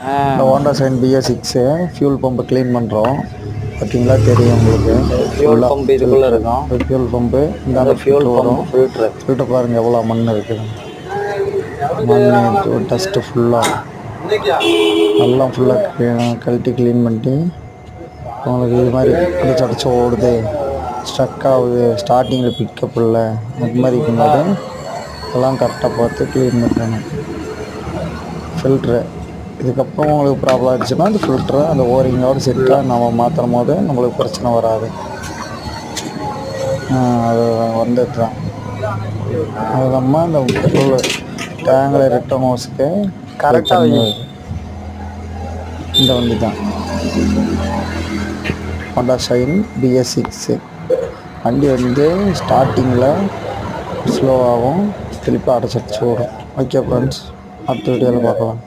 இந்த Honda sign BS6 fuel பம்பை clean பண்ணுறோம். பார்த்தீங்களா தெரியும் உங்களுக்கு. ஃபியூல் பம்ப் இதுக்குள்ளே இருக்கும். ஃபியூல் பம்பு இந்த ஃபியூல் ஃபில்ட்ரு பம்ப் வரும். ஃபில்ட்ரு. ஃபில்ட்ரு பாருங்கள் எவ்வளோ மண் இருக்குது. மண் டஸ்ட்டு ஃபுல்லாக எல்லாம் ஃபுல்லாக கழட்டி க்ளீன் பண்ணிட்டு உங்களுக்கு இது மாதிரி அடிச்சு ஓடுது, ஸ்ட்ரக் ஆகுது, ஸ்டார்டிங்கில் பிக்கப் இல்லை, அது மாதிரி இருக்கும்போது எல்லாம் கரெக்டாக பார்த்து க்ளீன் பண்ணுறாங்க. ஃபில்ட்ரு இதுக்கப்புறம் உங்களுக்கு ப்ராப்ளம் ஆகிடுச்சுன்னா அந்த ஃபில்ட்ரு அந்த ஓரிங்கோடு செட்டாக நம்ம மாற்றும் போது நம்மளுக்கு பிரச்சனை வராது. அது வந்துட்டு தான் அது நம்ம இந்த ஃபுல் டேங்கில் ரிட்டர்ன் ஹோஸுக்கு கரெக்டாக இந்த வண்டி தான் ஹோண்டா ஷைன் BS6. வண்டி வந்து ஸ்டார்டிங்கில் ஸ்லோவாகும், திருப்பி அடைச்சடிச்சு ஓடும். ஓகே ஃப்ரெண்ட்ஸ், அடுத்த வீடியோவில் பார்க்கலாம்.